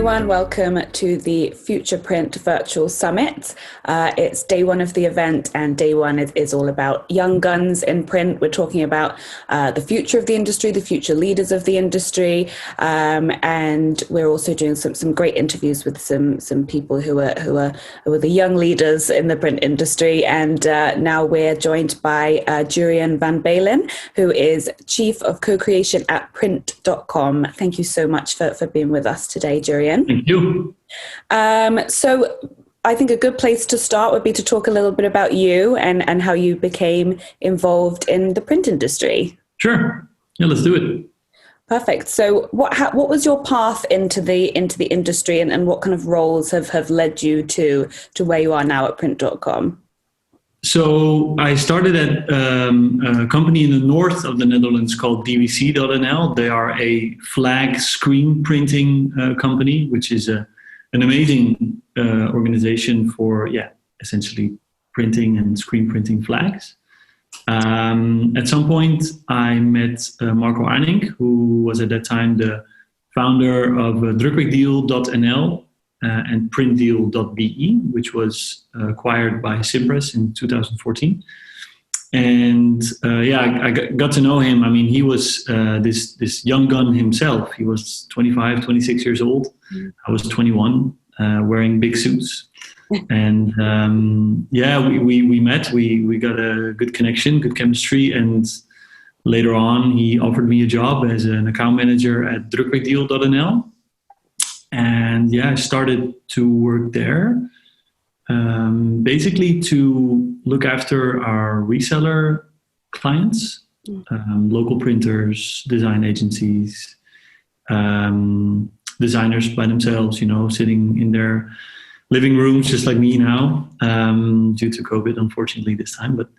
everyone. Welcome to the Future Print Virtual Summit. It's day one of the event, and day one is all about young guns in print. We're talking about the future of the industry, the future leaders of the industry, and we're also doing some great interviews with some people who are the young leaders in the print industry. And now we're joined by Jurian van Balen, who is Chief of Co-Creation at Printcom. Thank you so much for being with us today, Jurian. Thank you. So I think a good place to start would be to talk a little bit about you and how you became involved in the print industry. Sure. Yeah, let's do it. Perfect. So what was your path into the industry, and what kind of roles have led you to where you are now at Printcom? So I started at a company in the north of the Netherlands called DWC.nl. They are a flag screen printing company, which is an amazing organization for, essentially printing and screen printing flags. At some point, I met Marco Arning, who was at that time the founder of drukwerkdeal.nl and printdeal.be, which was acquired by Simpress in 2014. And I got to know him. I mean, he was this young gun himself. He was 25, 26 years old. I was 21, wearing big suits. And we met. We got a good connection, good chemistry. And later on, he offered me a job as an account manager at drukwerkdeal.nl. And I started to work there, basically to look after our reseller clients, local printers, design agencies, designers by themselves, sitting in their living rooms, just like me now, due to COVID, unfortunately, this time. But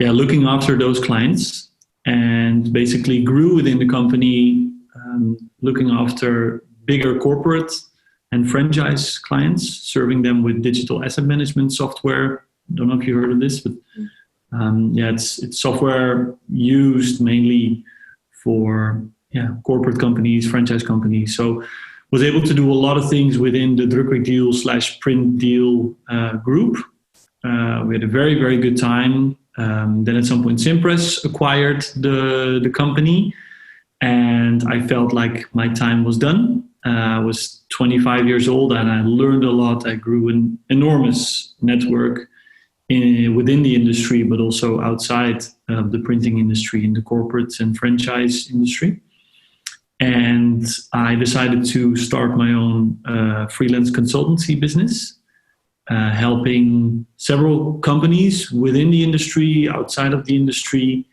looking after those clients, and basically grew within the company, looking after bigger corporate and franchise clients, serving them with digital asset management software. Don't know if you heard of this, but it's software used mainly for corporate companies, franchise companies. So was able to do a lot of things within the Drukwerkdeal/Printdeal group. We had a very, very good time. Then at some point, Simpress acquired the company, and I felt like my time was done. I was 25 years old, and I learned a lot. I grew an enormous network within the industry, but also outside of the printing industry, in the corporate and franchise industry. And I decided to start my own freelance consultancy business, helping several companies within the industry, outside of the industry,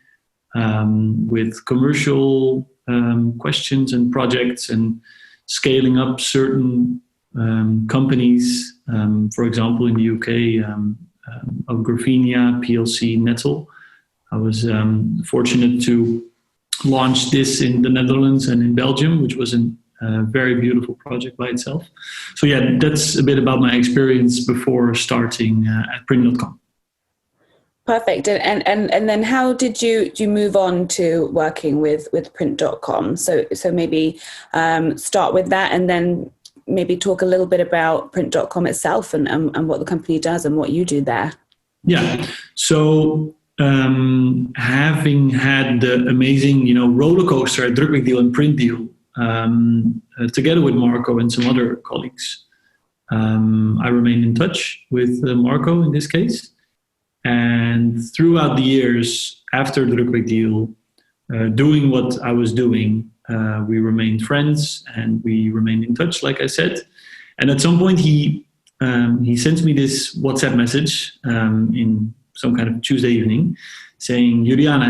with commercial questions and projects, and scaling up certain companies, for example, in the UK, of Graphenia, PLC, Nettle. I was fortunate to launch this in the Netherlands and in Belgium, which was a very beautiful project by itself. So that's a bit about my experience before starting at Print.com. Perfect. And then how did you move on to working with Print.com? So maybe start with that, and then maybe talk a little bit about Print.com itself and what the company does and what you do there. Yeah. So having had the amazing, roller coaster at Drukwerkdeal and Printdeal, together with Marco and some other colleagues, I remained in touch with Marco in this case. And throughout the years after Drukwerkdeal, doing what I was doing, we remained friends and we remained in touch, like I said. And at some point, he sent me this WhatsApp message in some kind of Tuesday evening, saying, "Jurian,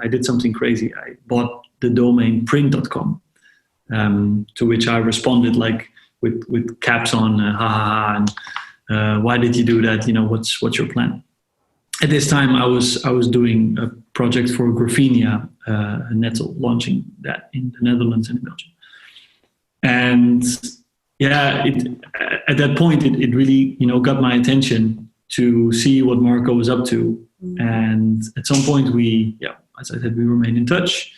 I did something crazy. I bought the domain print.com." To which I responded like with caps on, ha ha ha, and why did you do that? What's your plan? At this time, I was doing a project for Graphenia, Nettle, launching that in the Netherlands and in Belgium. And at that point, it really got my attention to see what Marco was up to. And at some point, as I said, we remained in touch,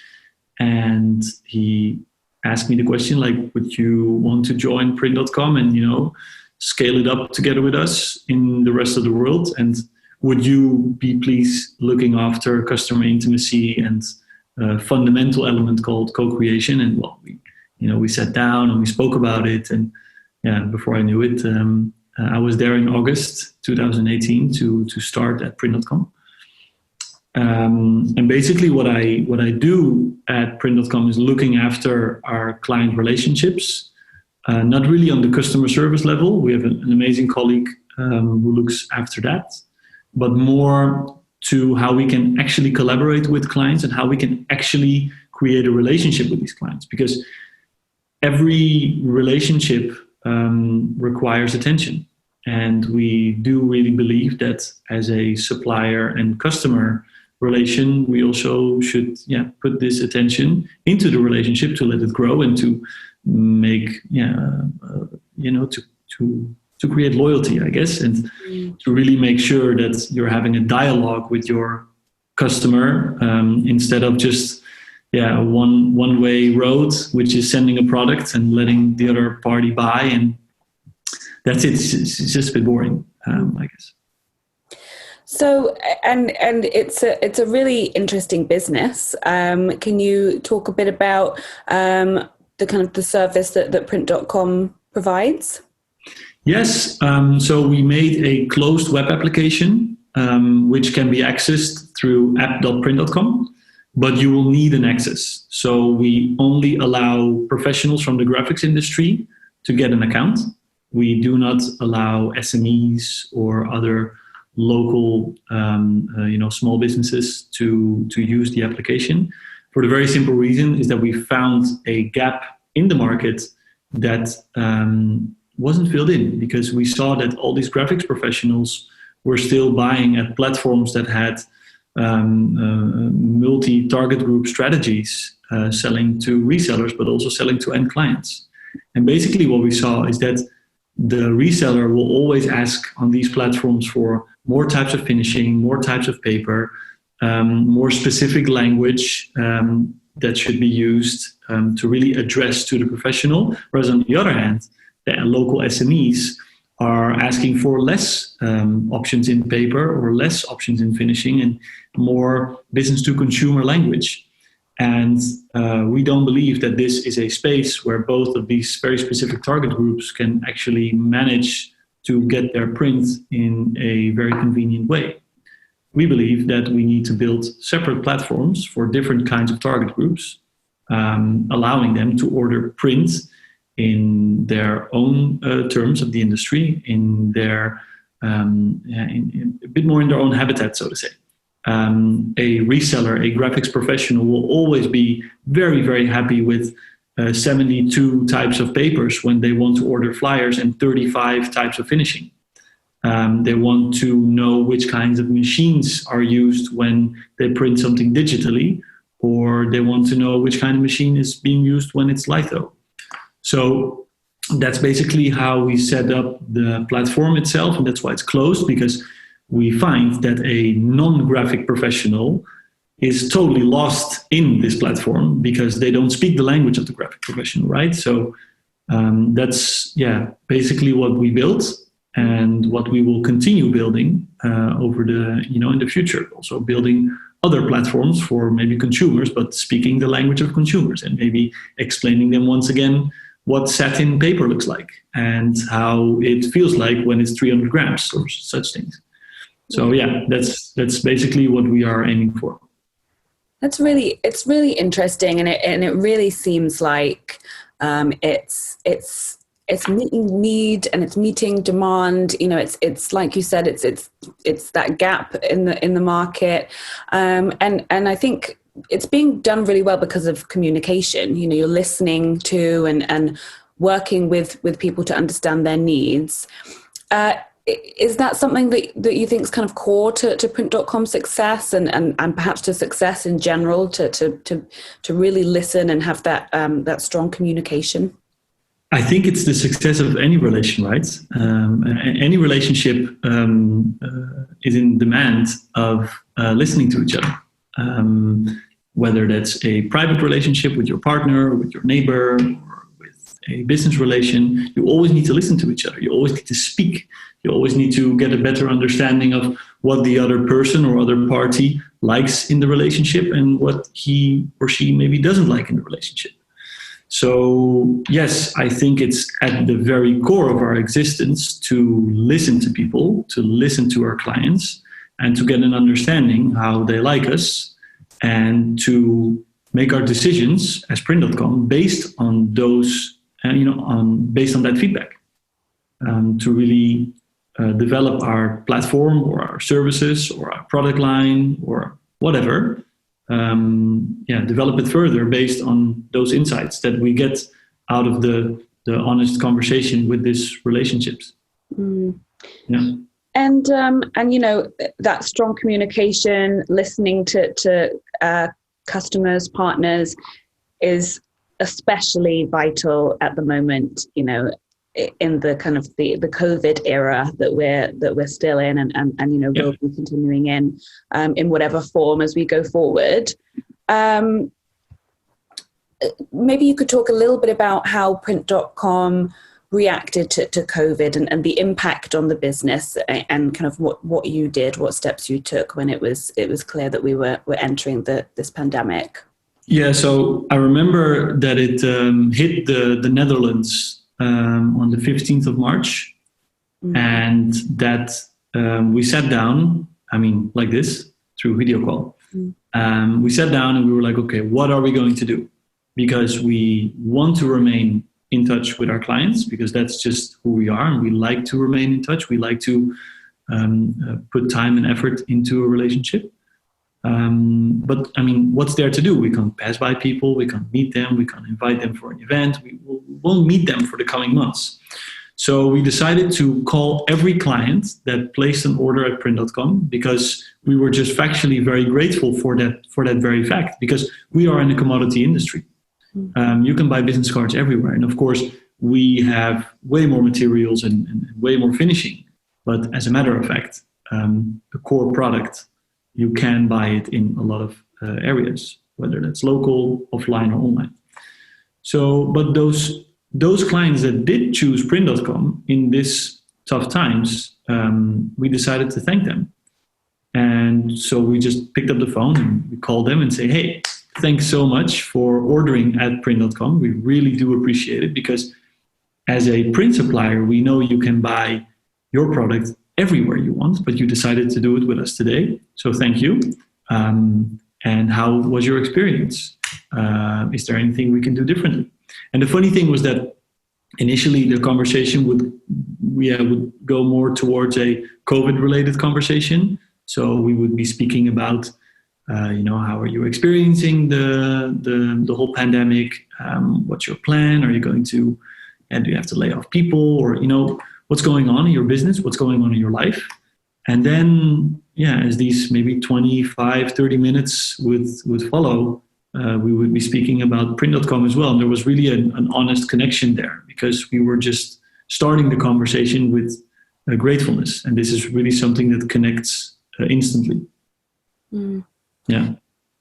and he ask me the question like, would you want to join Print.com and, scale it up together with us in the rest of the world? And would you be please looking after customer intimacy and a fundamental element called co-creation? And well, we sat down and we spoke about it. And before I knew it, I was there in August 2018 to start at Print.com. And basically what I do at Print.com is looking after our client relationships, not really on the customer service level. We have an amazing colleague who looks after that, but more to how we can actually collaborate with clients and how we can actually create a relationship with these clients. Because every relationship requires attention. And we do really believe that as a supplier and customer relation, we also should put this attention into the relationship to let it grow and to make to create loyalty, I guess, and to really make sure that you're having a dialogue with your customer instead of just one way road, which is sending a product and letting the other party buy, and that's it. It's just a bit boring, I guess. So, and it's a really interesting business. Can you talk a bit about the kind of the service that Print.com provides? Yes. So we made a closed web application which can be accessed through app.print.com, but you will need an access. So we only allow professionals from the graphics industry to get an account. We do not allow SMEs or other local, small businesses to use the application, for the very simple reason is that we found a gap in the market that wasn't filled in, because we saw that all these graphics professionals were still buying at platforms that had multi-target group strategies, selling to resellers, but also selling to end clients. And basically what we saw is that the reseller will always ask on these platforms for more types of finishing, more types of paper, more specific language that should be used to really address to the professional. Whereas on the other hand, the local SMEs are asking for less options in paper or less options in finishing and more business to consumer language. And we don't believe that this is a space where both of these very specific target groups can actually manage to get their print in a very convenient way. We believe that we need to build separate platforms for different kinds of target groups, allowing them to order print in their own terms of the industry, in their in a bit more in their own habitat, so to say. A reseller, a graphics professional will always be very, very happy with 72 types of papers when they want to order flyers and 35 types of finishing. They want to know which kinds of machines are used when they print something digitally, or they want to know which kind of machine is being used when it's litho. So that's basically how we set up the platform itself, and that's why it's closed, because we find that a non-graphic professional is totally lost in this platform because they don't speak the language of the graphic professional, right? So that's basically what we built and what we will continue building over the in the future. Also building other platforms for maybe consumers, but speaking the language of consumers, and maybe explaining them once again what satin paper looks like and how it feels like when it's 300 grams or such things. So that's basically what we are aiming for. It's really interesting, and it really seems like it's meeting need and it's meeting demand. It's like you said, it's that gap in the market, and I think it's being done really well because of communication. You're listening to and working with people to understand their needs. Is that something that you think is kind of core to Print.com's success and perhaps to success in general, to really listen and have that strong communication? I think it's the success of any relation, right? Any relationship is in demand of listening to each other. whether that's a private relationship with your partner, or with your neighbor, or with a business relation, you always need to listen to each other. You always need to speak. You always need to get a better understanding of what the other person or other party likes in the relationship and what he or she maybe doesn't like in the relationship. So yes, I think it's at the very core of our existence to listen to people, to listen to our clients, and to get an understanding how they like us, and to make our decisions as Print.com based on those, based on that feedback, to really develop our platform or our services or our product line or whatever. Develop it further based on those insights that we get out of the honest conversation with these relationships. Yeah. And that strong communication, listening to customers, partners, is especially vital at the moment. In the kind of the COVID era that we're still in, and will be continuing in whatever form as we go forward. Maybe you could talk a little bit about how Print.com reacted to COVID and the impact on the business, and kind of what you did, what steps you took when it was clear that we were entering this pandemic. Yeah, so I remember that it hit the Netherlands on the 15th of March, and that we sat down, like this, through video call. We sat down and we were like, okay, what are we going to do? Because we want to remain in touch with our clients, because that's just who we are, and we like to remain in touch. We like to put time and effort into a relationship. But what's there to do? We can't pass by people, we can't meet them, we can't invite them for an event, we won't meet them for the coming months. So we decided to call every client that placed an order at Print.com, because we were just factually very grateful for that very fact, because we are in a commodity industry. You can buy business cards everywhere, and of course we have way more materials and way more finishing, but as a matter of fact, the core product, you can buy it in a lot of areas, whether that's local, offline, or online. So, but those clients that did choose Print.com in this tough times, we decided to thank them. And so we just picked up the phone and we called them and say, hey, thanks so much for ordering at Print.com. We really do appreciate it, because as a print supplier, we know you can buy your product everywhere you want, but you decided to do it with us today. So thank you. And how was your experience? Is there anything we can do differently? And the funny thing was that initially the conversation would go more towards a COVID-related conversation. So we would be speaking about, how are you experiencing the whole pandemic? What's your plan? Are you going to, do you have to lay off people? Or, what's going on in your business? What's going on in your life? And then, as these maybe 25, 30 minutes would follow, we would be speaking about Print.com as well. And there was really an honest connection there, because we were just starting the conversation with gratefulness. And this is really something that connects instantly. Yeah.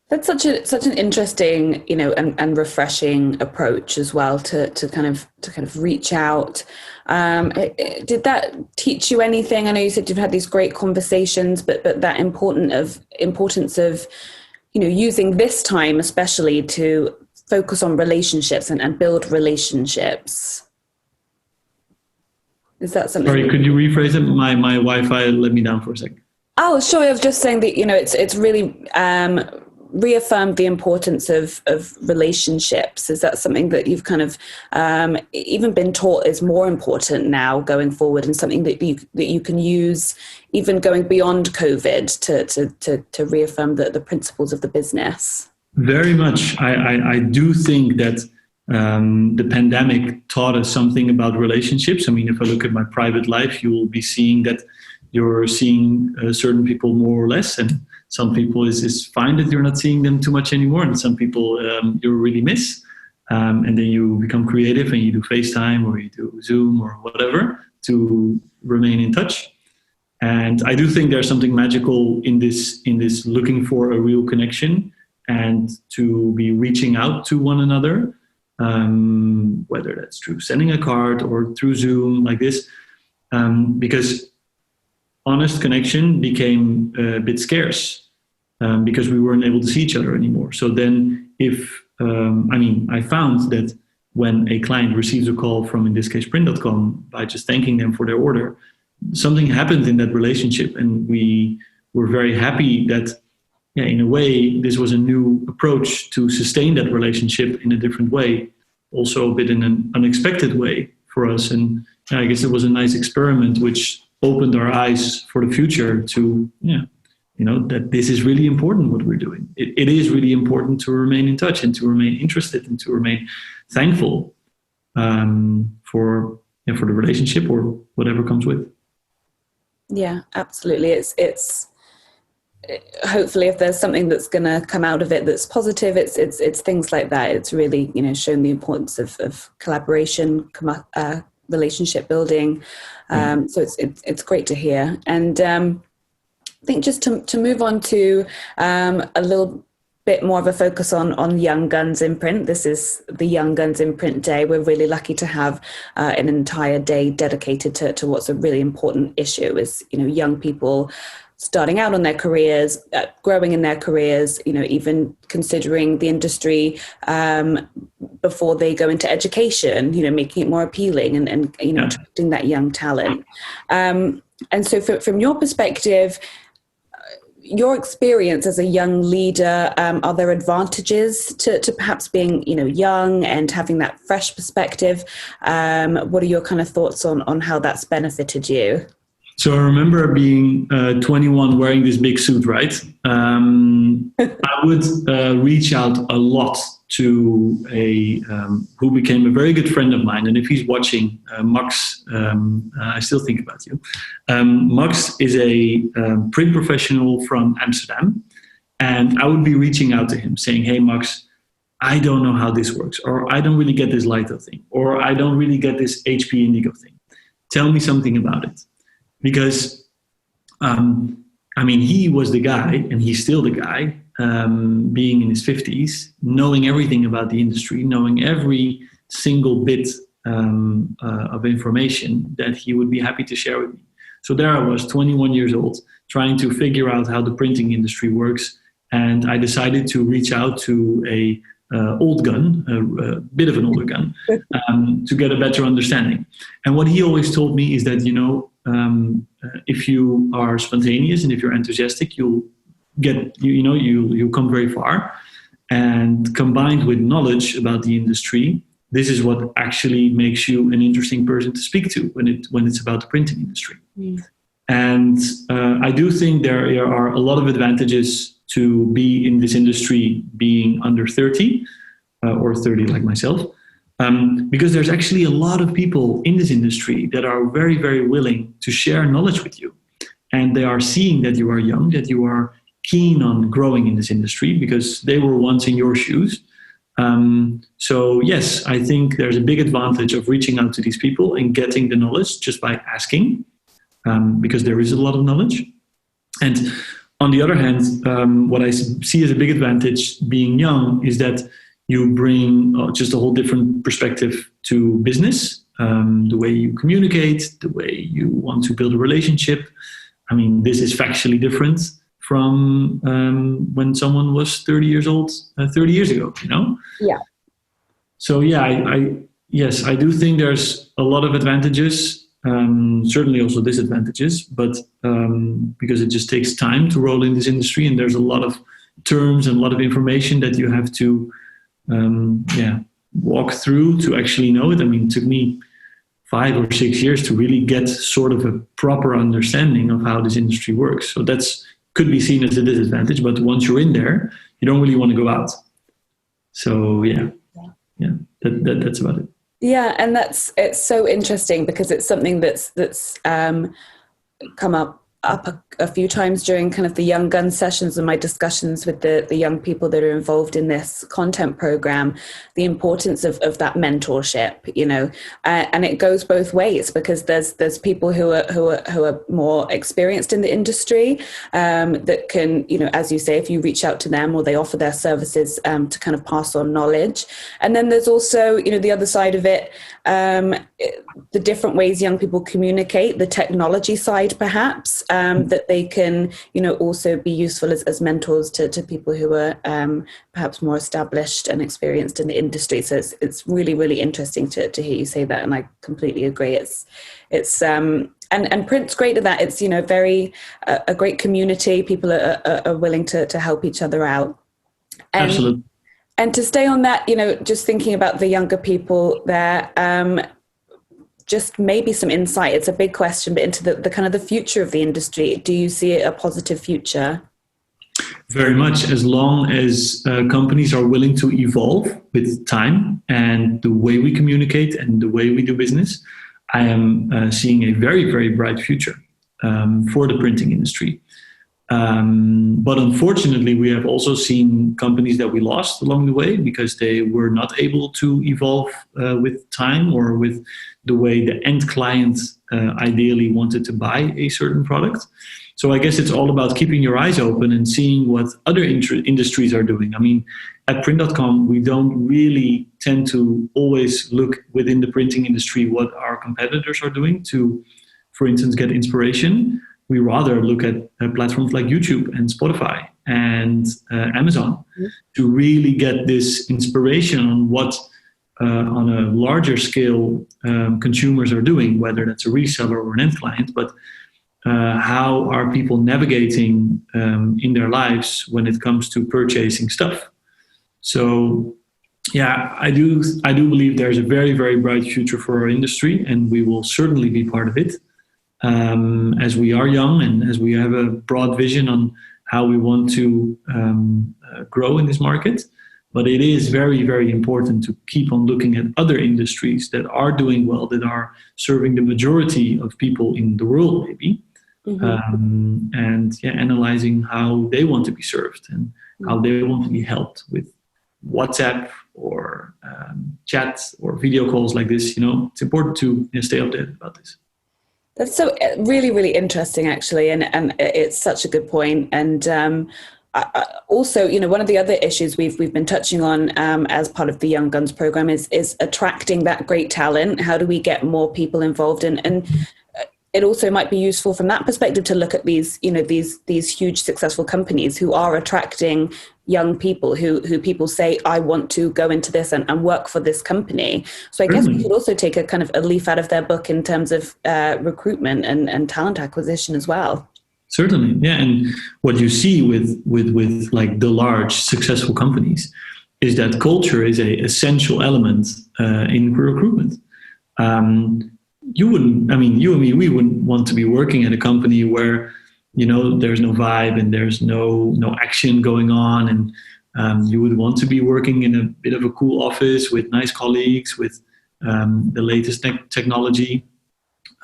That's such an interesting, and refreshing approach as well to kind of reach out. Did that teach you anything? I know you said you've had these great conversations, but that importance of, using this time especially to focus on relationships and build relationships. Is that something? Sorry, could you rephrase it? My Wi-Fi let me down for a second. Oh, sure. I was just saying that, it's really reaffirmed the importance of relationships. Is that something that you've kind of even been taught is more important now going forward, and something that you can use even going beyond COVID to reaffirm the principles of the business? Very much. I do think that the pandemic taught us something about relationships. If I look at my private life, you will be seeing that you're seeing certain people more or less, and some people is fine that you're not seeing them too much anymore, and some people you really miss. And then you become creative and you do FaceTime or you do Zoom or whatever to remain in touch. And I do think there's something magical in this looking for a real connection. and to be reaching out to one another, whether that's through sending a card or through Zoom like this, because honest connection became a bit scarce, because we weren't able to see each other anymore. So then I found that when a client receives a call from, in this case, Print.com, by just thanking them for their order, something happened in that relationship. And we were very happy that, in a way, this was a new approach to sustain that relationship in a different way, also a bit in an unexpected way for us. And I guess it was a nice experiment which opened our eyes for the future to, that this is really important what we're doing. It is really important to remain in touch and to remain interested and to remain thankful for the relationship or whatever comes with. Yeah, absolutely. It's hopefully, if there's something that's going to come out of it that's positive, it's things like that. It's really shown the importance of collaboration, relationship building. So it's great to hear. And I think just to move on to a little bit more of a focus on young guns in print. This is the Young Guns in Print Day. We're really lucky to have an entire day dedicated to what's a really important issue, is young people starting out on their careers, growing in their careers, even considering the industry before they go into education, making it more appealing and attracting that young talent. And so from your perspective, your experience as a young leader, are there advantages to perhaps being, young and having that fresh perspective? What are your kind of thoughts on how that's benefited you? So I remember being 21, wearing this big suit, right? I would reach out a lot to who became a very good friend of mine. And if he's watching, Max, I still think about you. Max is a print professional from Amsterdam. And I would be reaching out to him saying, hey, Max, I don't know how this works, or I don't really get this Litho thing, or I don't really get this HP Indigo thing. Tell me something about it. Because, he was the guy, and he's still the guy, being in his 50s, knowing everything about the industry, knowing every single bit of information that he would be happy to share with me. So there I was, 21 years old, trying to figure out how the printing industry works. And I decided to reach out to a old gun, a bit of an older gun, to get a better understanding. And what he always told me is that, if you are spontaneous and if you're enthusiastic, you'll come very far. And combined with knowledge about the industry, this is what actually makes you an interesting person to speak to when it's about the printing industry. Mm. And I do think there are a lot of advantages to be in this industry being under 30 or 30 like myself, because there's actually a lot of people in this industry that are very, very willing to share knowledge with you. And they are seeing that you are young, that you are keen on growing in this industry because they were once in your shoes. So yes, I think there's a big advantage of reaching out to these people and getting the knowledge just by asking, because there is a lot of knowledge. And on the other hand, what I see as a big advantage being young is that you bring just a whole different perspective to business, the way you communicate, the way you want to build a relationship. I mean, this is factually different from when someone was 30 years old, 30 years ago, Yeah. So yeah, I do think there's a lot of advantages. Certainly also disadvantages, but because it just takes time to roll in this industry, and there's a lot of terms and a lot of information that you have to walk through to actually know it. I mean, it took me 5 or 6 years to really get sort of a proper understanding of how this industry works. So that's could be seen as a disadvantage, but once you're in there, you don't really want to go out. So that's about it. Yeah, and it's so interesting because it's something that's come up up a few times during kind of the Young Guns sessions and my discussions with the young people that are involved in this content program, the importance of that mentorship, and it goes both ways, because there's people who are more experienced in the industry, that can, as you say, if you reach out to them or they offer their services, to kind of pass on knowledge. And then there's also, the other side of it, the different ways young people communicate, the technology side perhaps, that they can, also be useful as mentors to people who are perhaps more established and experienced in the industry. So it's really, really interesting to hear you say that, and I completely agree. It's and print's great at that. It's very a great community. People are willing to help each other out. Absolutely. And to stay on that, just thinking about the younger people there, just maybe some insight. It's a big question, but into the kind of the future of the industry. Do you see a positive future? Very much, as long as companies are willing to evolve with time and the way we communicate and the way we do business. I am seeing a very, very bright future for the printing industry. But unfortunately, we have also seen companies that we lost along the way because they were not able to evolve with time or with the way the end client ideally wanted to buy a certain product. So I guess it's all about keeping your eyes open and seeing what other industries are doing. I mean, at Print.com, we don't really tend to always look within the printing industry what our competitors are doing to, for instance, get inspiration. We rather look at platforms like YouTube and Spotify and Amazon to really get this inspiration on what, on a larger scale, consumers are doing, whether that's a reseller or an end client, but how are people navigating in their lives when it comes to purchasing stuff. So yeah, I do believe there's a very, very bright future for our industry, and we will certainly be part of it. As we are young and as we have a broad vision on how we want to grow in this market. But it is very, very important to keep on looking at other industries that are doing well, that are serving the majority of people in the world, maybe. And analyzing how they want to be served and how they want to be helped with WhatsApp or chat or video calls like this. It's important to stay updated about this. That's so really, really interesting, actually, and it's such a good point. And also, one of the other issues we've been touching on as part of the Young Guns program is attracting that great talent. How do we get more people involved in? And it also might be useful from that perspective to look at these huge successful companies who are attracting young people who people say, I want to go into this and work for this company. So I guess we could also take a kind of a leaf out of their book in terms of recruitment and talent acquisition as well. Certainly, yeah. And what you see with like the large successful companies is that culture is a essential element in recruitment. You and me, we wouldn't want to be working at a company where, there's no vibe and there's no action going on. And you would want to be working in a bit of a cool office with nice colleagues, with the latest technology.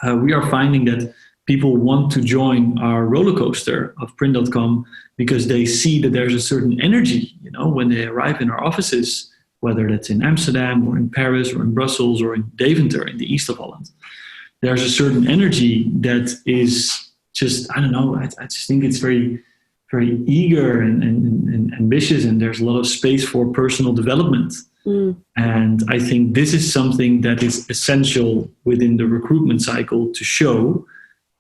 We are finding that people want to join our roller coaster of Print.com because they see that there's a certain energy, when they arrive in our offices, whether that's in Amsterdam or in Paris or in Brussels or in Deventer in the east of Holland. There's a certain energy that is just, I don't know, I just think it's very, very eager and ambitious, and there's a lot of space for personal development. And I think this is something that is essential within the recruitment cycle to show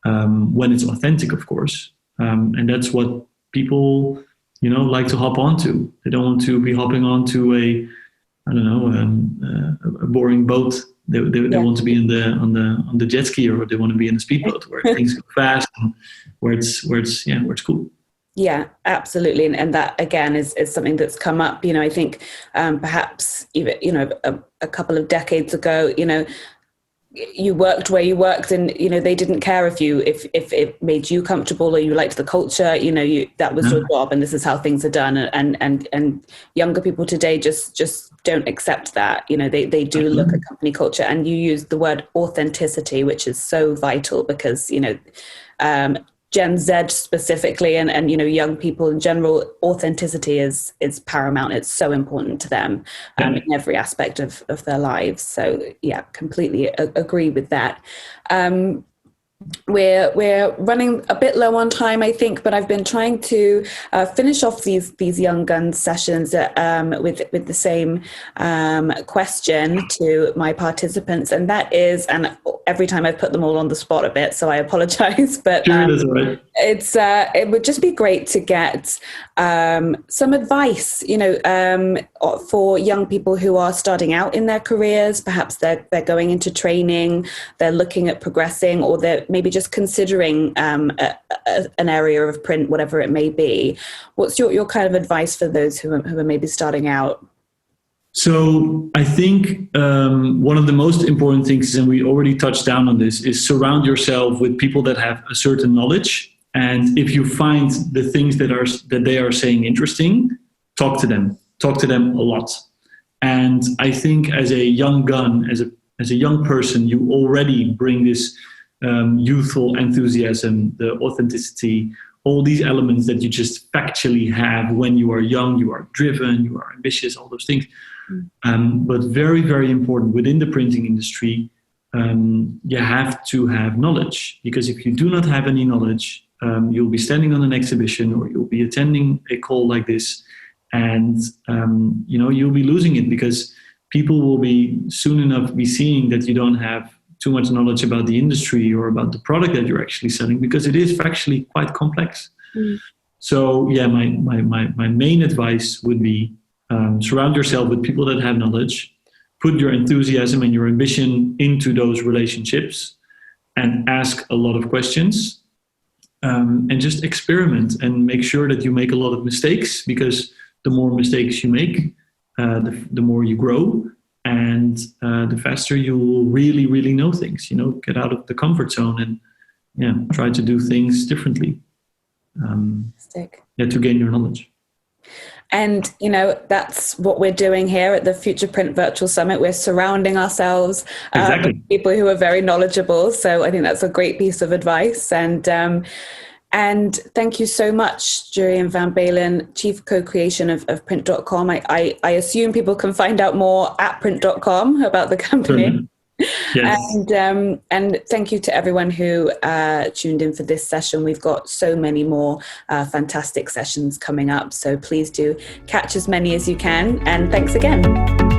when it's authentic, of course. And that's what people, like to hop onto. They don't want to be hopping onto a boring boat. They want to be on the jet ski, or they want to be in a speedboat where things go fast and where it's cool. Yeah, absolutely. And that, again, is something that's come up. I think perhaps even, a couple of decades ago, you worked where you worked, and they didn't care if it made you comfortable or you liked the culture. That was your job, and this is how things are done. And younger people today just don't accept that. They do look at company culture, and you use the word authenticity, which is so vital because Gen Z specifically, and young people in general, authenticity is paramount. It's so important to them in every aspect of their lives. So yeah, completely agree with that. We're running a bit low on time, I think, but I've been trying to finish off these Young Guns sessions with the same question to my participants, and that is, and every time I've put them all on the spot a bit, so I apologize, but Sure, that's all right. it would just be great to get some advice, for young people who are starting out in their careers. Perhaps they're going into training, they're looking at progressing, or they're maybe just considering an area of print, whatever it may be. What's your kind of advice for those who are maybe starting out? So I think one of the most important things, and we already touched down on this, is surround yourself with people that have a certain knowledge. And if you find the things that they are saying interesting, talk to them a lot. And I think as a young gun, as a young person, you already bring this youthful enthusiasm, the authenticity, all these elements that you just factually have when you are young. You are driven, you are ambitious, all those things. But very, very important within the printing industry, you have to have knowledge, because if you do not have any knowledge, you'll be standing on an exhibition or you'll be attending a call like this, and you'll be losing it, because people will be soon enough be seeing that you don't have too much knowledge about the industry or about the product that you're actually selling, because it is factually quite complex. So yeah, my main advice would be surround yourself with people that have knowledge, put your enthusiasm and your ambition into those relationships, and ask a lot of questions, and just experiment and make sure that you make a lot of mistakes, because the more mistakes you make, the more you grow, and the faster you will really, really know things. Get out of the comfort zone and try to do things differently. To gain your knowledge. And, that's what we're doing here at the Future Print Virtual Summit. We're surrounding ourselves with people who are very knowledgeable. So I think that's a great piece of advice. And thank you so much, Jurjen van Balen, Chief Co-Creation of Print.com. I assume people can find out more at Print.com about the company. Yes. And thank you to everyone who tuned in for this session. We've got so many more fantastic sessions coming up, so please do catch as many as you can, and thanks again.